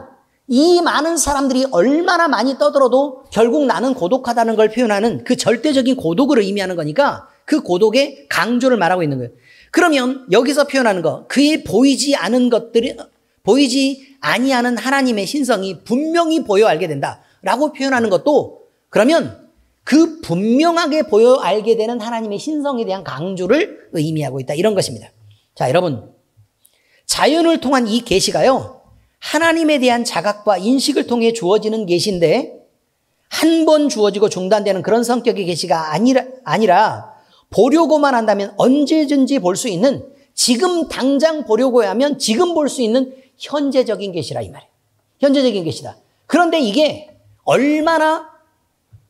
이 많은 사람들이 얼마나 많이 떠들어도 결국 나는 고독하다는 걸 표현하는 그 절대적인 고독을 의미하는 거니까 그 고독의 강조를 말하고 있는 거예요. 그러면 여기서 표현하는 거, 그의 보이지 않은 것들이, 보이지 아니하는 하나님의 신성이 분명히 보여 알게 된다라고 표현하는 것도 그러면 그 분명하게 보여 알게 되는 하나님의 신성에 대한 강조를 의미하고 있다. 이런 것입니다. 자, 여러분, 자연을 통한 이 계시가요, 하나님에 대한 자각과 인식을 통해 주어지는 계시인데 한 번 주어지고 중단되는 그런 성격의 계시가 아니라 보려고만 한다면 언제든지 볼 수 있는, 지금 당장 보려고 하면 지금 볼 수 있는 현재적인 계시라 이 말이에요. 현재적인 계시다. 그런데 이게 얼마나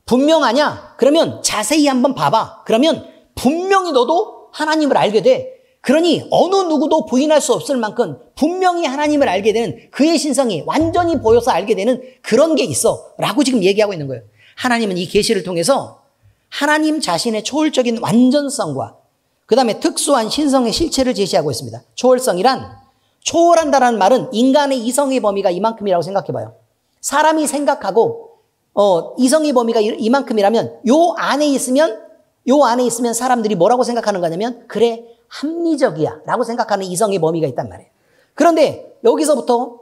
분명하냐? 그러면 자세히 한번 봐봐. 그러면 분명히 너도 하나님을 알게 돼. 그러니 어느 누구도 부인할 수 없을 만큼 분명히 하나님을 알게 되는 그의 신성이 완전히 보여서 알게 되는 그런 게 있어 라고 지금 얘기하고 있는 거예요. 하나님은 이 계시를 통해서 하나님 자신의 초월적인 완전성과 그 다음에 특수한 신성의 실체를 제시하고 있습니다. 초월성이란 초월한다는 말은 인간의 이성의 범위가 이만큼이라고 생각해봐요. 사람이 생각하고 이성의 범위가 이만큼이라면 요 안에 있으면 사람들이 뭐라고 생각하는 거냐면 그래 합리적이야 라고 생각하는 이성의 범위가 있단 말이에요. 그런데 여기서부터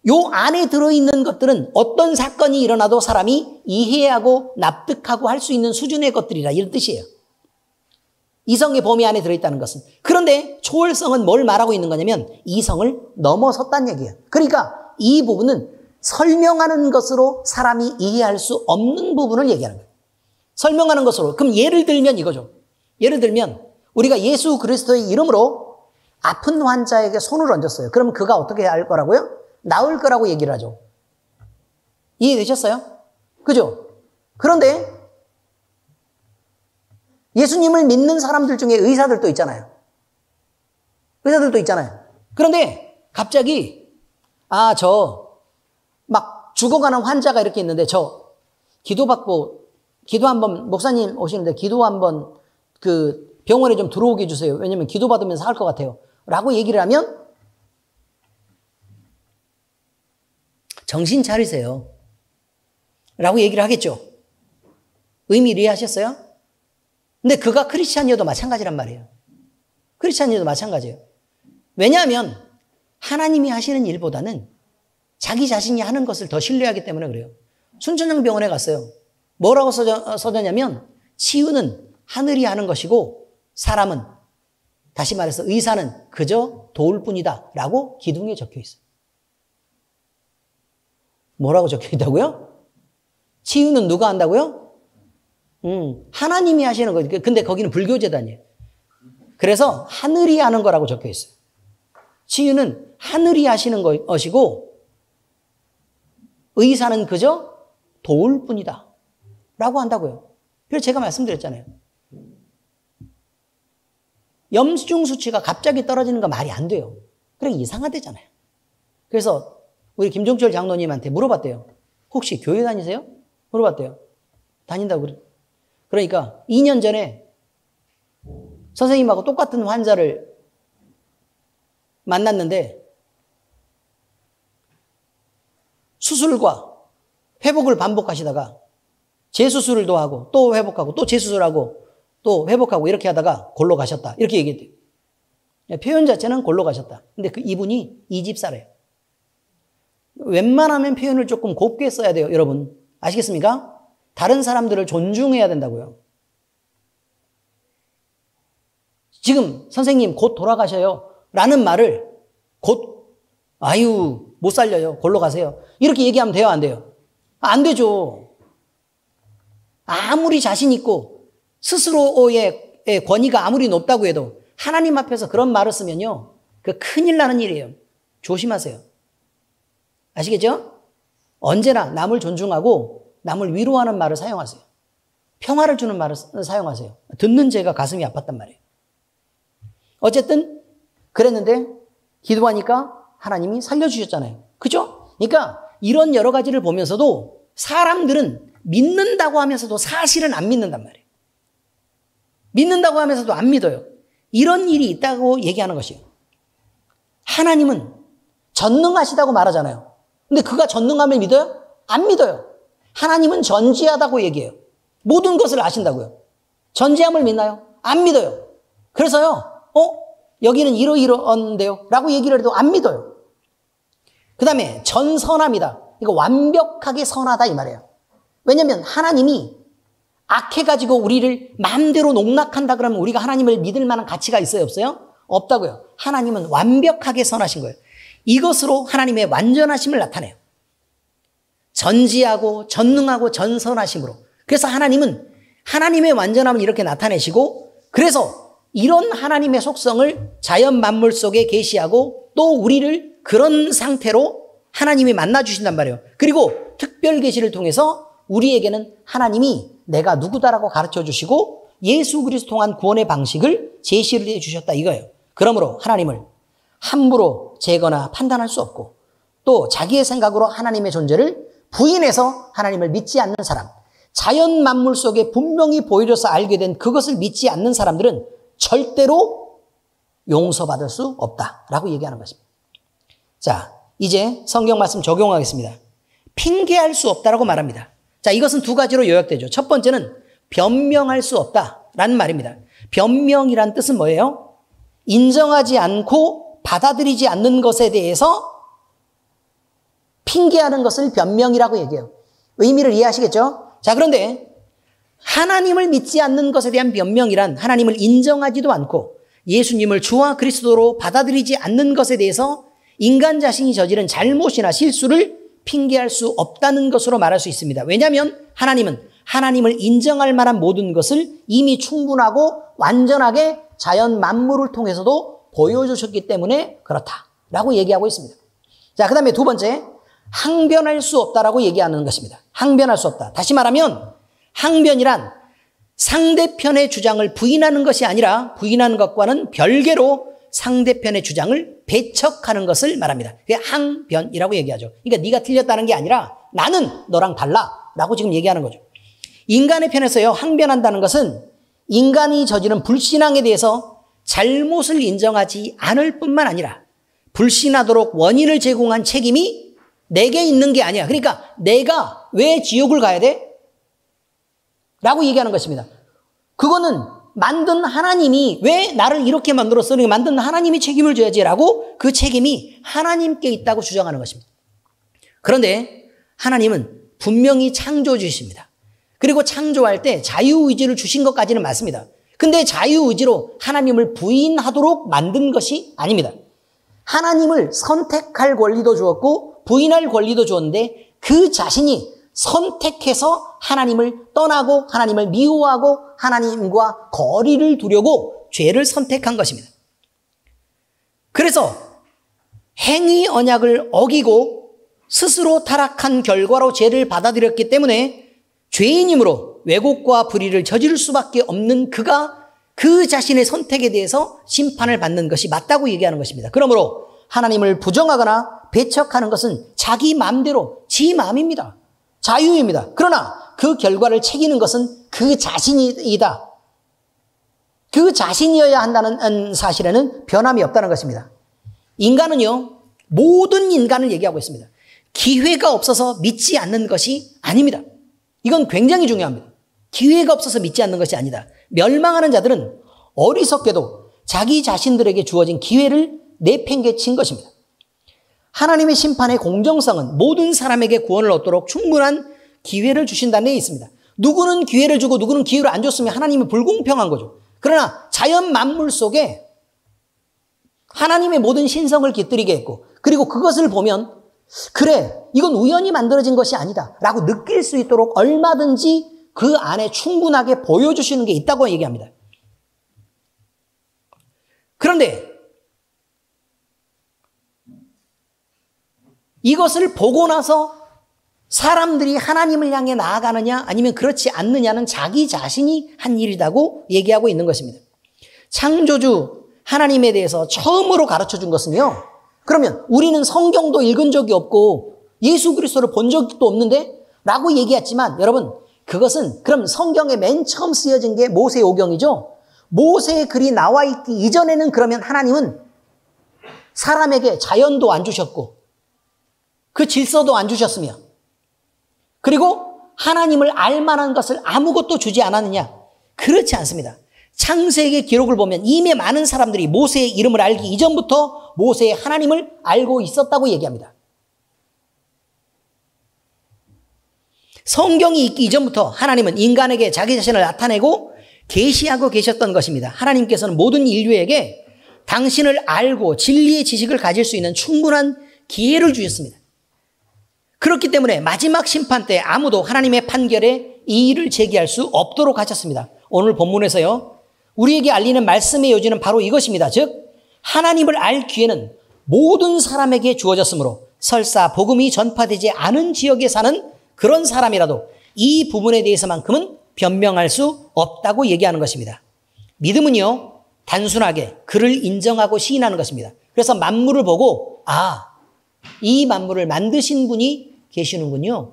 요 안에 들어있는 것들은 어떤 사건이 일어나도 사람이 이해하고 납득하고 할 수 있는 수준의 것들이라 이런 뜻이에요. 이성의 범위 안에 들어있다는 것은. 그런데 초월성은 뭘 말하고 있는 거냐면 이성을 넘어섰다는 얘기예요. 그러니까 이 부분은 설명하는 것으로 사람이 이해할 수 없는 부분을 얘기하는 거예요. 설명하는 것으로. 그럼 예를 들면 이거죠. 예를 들면 우리가 예수 그리스도의 이름으로 아픈 환자에게 손을 얹었어요. 그럼 그가 어떻게 할 거라고요? 나을 거라고 얘기를 하죠. 이해되셨어요? 그죠? 그런데 예수님을 믿는 사람들 중에 의사들도 있잖아요. 그런데 갑자기 막 죽어가는 환자가 이렇게 있는데 기도 한번 목사님 오시는데 기도 한번 그 병원에 좀 들어오게 해주세요. 왜냐면 기도 받으면서 할 것 같아요. 라고 얘기를 하면 정신 차리세요. 라고 얘기를 하겠죠. 의미 이해하셨어요? 근데 그가 크리스찬이어도 마찬가지란 말이에요. 크리스찬이어도 마찬가지예요. 왜냐하면 하나님이 하시는 일보다는 자기 자신이 하는 것을 더 신뢰하기 때문에 그래요. 순천향병원에 갔어요. 뭐라고 써졌냐면 치유는 하늘이 하는 것이고 사람은, 다시 말해서 의사는 그저 도울 뿐이다 라고 기둥에 적혀 있어요. 뭐라고 적혀 있다고요? 치유는 누가 한다고요? 하나님이 하시는 거예요. 근데 거기는 불교재단이에요. 그래서 하늘이 하는 거라고 적혀 있어요. 치유는 하늘이 하시는 것이고 의사는 그저 도울 뿐이다 라고 한다고요. 그래서 제가 말씀드렸잖아요. 염중 수치가 갑자기 떨어지는 거 말이 안 돼요. 그래 이상하대잖아요. 그래서 우리 김종철 장로님한테 물어봤대요. 혹시 교회 다니세요? 물어봤대요. 다닌다고 그래. 그러니까 2년 전에 선생님하고 똑같은 환자를 만났는데 수술과 회복을 반복하시다가 재수술을 또 하고 또 회복하고 또 재수술하고 또 회복하고 이렇게 하다가 골로 가셨다. 이렇게 얘기했대요. 표현 자체는 골로 가셨다. 근데 이분이 이 집사래요. 웬만하면 표현을 조금 곱게 써야 돼요. 여러분 아시겠습니까? 다른 사람들을 존중해야 된다고요. 지금 선생님 곧 돌아가셔요 라는 말을 못 살려요. 골로 가세요. 이렇게 얘기하면 돼요? 안 돼요? 안 되죠. 아무리 자신 있고 스스로의 권위가 아무리 높다고 해도 하나님 앞에서 그런 말을 쓰면요. 그 큰일 나는 일이에요. 조심하세요. 아시겠죠? 언제나 남을 존중하고 남을 위로하는 말을 사용하세요. 평화를 주는 말을 사용하세요. 듣는 제가 가슴이 아팠단 말이에요. 어쨌든 그랬는데 기도하니까 하나님이 살려주셨잖아요. 그죠? 그러니까 이런 여러 가지를 보면서도 사람들은 믿는다고 하면서도 사실은 안 믿는단 말이에요. 믿는다고 하면서도 안 믿어요. 이런 일이 있다고 얘기하는 것이에요. 하나님은 전능하시다고 말하잖아요. 근데 그가 전능함을 믿어요? 안 믿어요. 하나님은 전지하다고 얘기해요. 모든 것을 아신다고요. 전지함을 믿나요? 안 믿어요. 그래서요. 여기는 이러이러한데요 라고 얘기를 해도 안 믿어요. 그 다음에 전선함이다. 이거 완벽하게 선하다 이 말이에요. 왜냐하면 하나님이 악해가지고 우리를 마음대로 농락한다 그러면 우리가 하나님을 믿을 만한 가치가 있어요? 없어요? 없다고요. 하나님은 완벽하게 선하신 거예요. 이것으로 하나님의 완전하심을 나타내요. 전지하고 전능하고 전선하심으로. 그래서 하나님은 하나님의 완전함을 이렇게 나타내시고 그래서 이런 하나님의 속성을 자연 만물 속에 계시하고 또 우리를 그런 상태로 하나님이 만나주신단 말이에요. 그리고 특별 계시를 통해서 우리에게는 하나님이 내가 누구다라고 가르쳐 주시고 예수 그리스도 통한 구원의 방식을 제시를 해 주셨다 이거예요. 그러므로 하나님을 함부로 재거나 판단할 수 없고 또 자기의 생각으로 하나님의 존재를 부인해서 하나님을 믿지 않는 사람, 자연 만물 속에 분명히 보여줘서 알게 된 그것을 믿지 않는 사람들은 절대로 용서받을 수 없다라고 얘기하는 것입니다. 자, 이제 성경 말씀 적용하겠습니다. 핑계할 수 없다라고 말합니다. 자, 이것은 두 가지로 요약되죠. 첫 번째는 변명할 수 없다라는 말입니다. 변명이란 뜻은 뭐예요? 인정하지 않고 받아들이지 않는 것에 대해서 핑계하는 것을 변명이라고 얘기해요. 의미를 이해하시겠죠? 자, 그런데 하나님을 믿지 않는 것에 대한 변명이란 하나님을 인정하지도 않고 예수님을 주와 그리스도로 받아들이지 않는 것에 대해서 인간 자신이 저지른 잘못이나 실수를 핑계할 수 없다는 것으로 말할 수 있습니다. 왜냐하면 하나님은 하나님을 인정할 만한 모든 것을 이미 충분하고 완전하게 자연 만물을 통해서도 보여주셨기 때문에 그렇다라고 얘기하고 있습니다. 자, 그 다음에 두 번째, 항변할 수 없다라고 얘기하는 것입니다. 항변할 수 없다. 다시 말하면 항변이란 상대편의 주장을 부인하는 것이 아니라 부인하는 것과는 별개로 상대편의 주장을 배척하는 것을 말합니다. 그게 항변이라고 얘기하죠. 그러니까 네가 틀렸다는 게 아니라 나는 너랑 달라라고 지금 얘기하는 거죠. 인간의 편에서요, 항변한다는 것은 인간이 저지른 불신앙에 대해서 잘못을 인정하지 않을 뿐만 아니라 불신하도록 원인을 제공한 책임이 내게 있는 게 아니야. 그러니까 내가 왜 지옥을 가야 돼? 라고 얘기하는 것입니다. 그거는 만든 하나님이 왜 나를 이렇게 만들었어? 만든 하나님이 책임을 져야지라고 그 책임이 하나님께 있다고 주장하는 것입니다. 그런데 하나님은 분명히 창조주이십니다. 그리고 창조할 때 자유의지를 주신 것까지는 맞습니다. 근데 자유의지로 하나님을 부인하도록 만든 것이 아닙니다. 하나님을 선택할 권리도 주었고 부인할 권리도 주었는데 그 자신이 선택해서 하나님을 떠나고 하나님을 미워하고 하나님과 거리를 두려고 죄를 선택한 것입니다. 그래서 행위 언약을 어기고 스스로 타락한 결과로 죄를 받아들였기 때문에 죄인이므로 왜곡과 불의를 저지를 수밖에 없는 그가 그 자신의 선택에 대해서 심판을 받는 것이 맞다고 얘기하는 것입니다. 그러므로 하나님을 부정하거나 배척하는 것은 자기 마음대로 지 마음입니다. 자유입니다. 그러나 그 결과를 책임지는 것은 그 자신이다. 그 자신이어야 한다는 사실에는 변함이 없다는 것입니다. 인간은요, 모든 인간을 얘기하고 있습니다. 기회가 없어서 믿지 않는 것이 아닙니다. 이건 굉장히 중요합니다. 기회가 없어서 믿지 않는 것이 아니다. 멸망하는 자들은 어리석게도 자기 자신들에게 주어진 기회를 내팽개친 것입니다. 하나님의 심판의 공정성은 모든 사람에게 구원을 얻도록 충분한 기회를 주신다는 데 있습니다. 누구는 기회를 주고 누구는 기회를 안 줬으면 하나님이 불공평한 거죠. 그러나 자연 만물 속에 하나님의 모든 신성을 깃들이게 했고 그리고 그것을 보면 그래, 이건 우연히 만들어진 것이 아니다 라고 느낄 수 있도록 얼마든지 그 안에 충분하게 보여주시는 게 있다고 얘기합니다. 그런데 이것을 보고 나서 사람들이 하나님을 향해 나아가느냐 아니면 그렇지 않느냐는 자기 자신이 한 일이라고 얘기하고 있는 것입니다. 창조주 하나님에 대해서 처음으로 가르쳐 준 것은요. 그러면 우리는 성경도 읽은 적이 없고 예수 그리스도를 본 적도 없는데 라고 얘기했지만 여러분 그것은 그럼 성경에 맨 처음 쓰여진 게 모세오경이죠. 모세의 글이 나와 있기 이전에는 그러면 하나님은 사람에게 자연도 안 주셨고 그 질서도 안 주셨으며 그리고 하나님을 알 만한 것을 아무것도 주지 않았느냐? 그렇지 않습니다. 창세기 기록을 보면 이미 많은 사람들이 모세의 이름을 알기 이전부터 모세의 하나님을 알고 있었다고 얘기합니다. 성경이 있기 이전부터 하나님은 인간에게 자기 자신을 나타내고 계시하고 계셨던 것입니다. 하나님께서는 모든 인류에게 당신을 알고 진리의 지식을 가질 수 있는 충분한 기회를 주셨습니다. 그렇기 때문에 마지막 심판 때 아무도 하나님의 판결에 이의를 제기할 수 없도록 하셨습니다. 오늘 본문에서요. 우리에게 알리는 말씀의 요지는 바로 이것입니다. 즉 하나님을 알 기회는 모든 사람에게 주어졌으므로 설사 복음이 전파되지 않은 지역에 사는 그런 사람이라도 이 부분에 대해서만큼은 변명할 수 없다고 얘기하는 것입니다. 믿음은요. 단순하게 그를 인정하고 시인하는 것입니다. 그래서 만물을 보고 이 만물을 만드신 분이 계시는군요.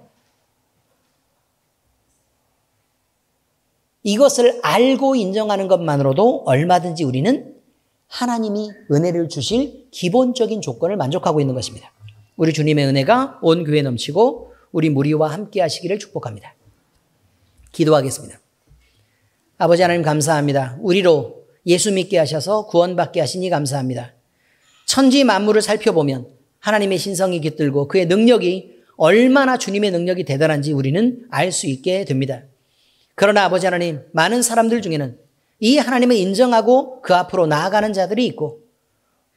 이것을 알고 인정하는 것만으로도 얼마든지 우리는 하나님이 은혜를 주실 기본적인 조건을 만족하고 있는 것입니다. 우리 주님의 은혜가 온 교회에 넘치고 우리 무리와 함께 하시기를 축복합니다. 기도하겠습니다. 아버지 하나님 감사합니다. 우리로 예수 믿게 하셔서 구원받게 하시니 감사합니다. 천지 만물을 살펴보면 하나님의 신성이 깃들고 그의 능력이 얼마나 주님의 능력이 대단한지 우리는 알 수 있게 됩니다. 그러나 아버지 하나님, 많은 사람들 중에는 이 하나님을 인정하고 그 앞으로 나아가는 자들이 있고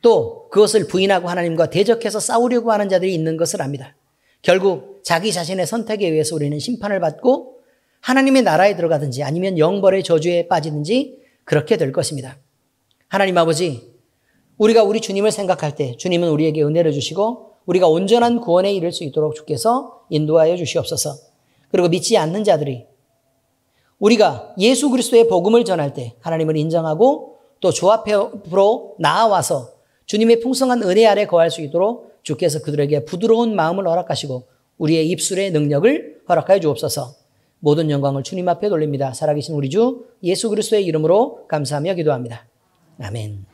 또 그것을 부인하고 하나님과 대적해서 싸우려고 하는 자들이 있는 것을 압니다. 결국 자기 자신의 선택에 의해서 우리는 심판을 받고 하나님의 나라에 들어가든지 아니면 영벌의 저주에 빠지든지 그렇게 될 것입니다. 하나님 아버지, 우리가 우리 주님을 생각할 때 주님은 우리에게 은혜를 주시고 우리가 온전한 구원에 이를 수 있도록 주께서 인도하여 주시옵소서. 그리고 믿지 않는 자들이 우리가 예수 그리스도의 복음을 전할 때 하나님을 인정하고 또 주 앞으로 나아와서 주님의 풍성한 은혜 아래 거할 수 있도록 주께서 그들에게 부드러운 마음을 허락하시고 우리의 입술의 능력을 허락하여 주옵소서. 모든 영광을 주님 앞에 돌립니다. 살아계신 우리 주 예수 그리스도의 이름으로 감사하며 기도합니다. 아멘.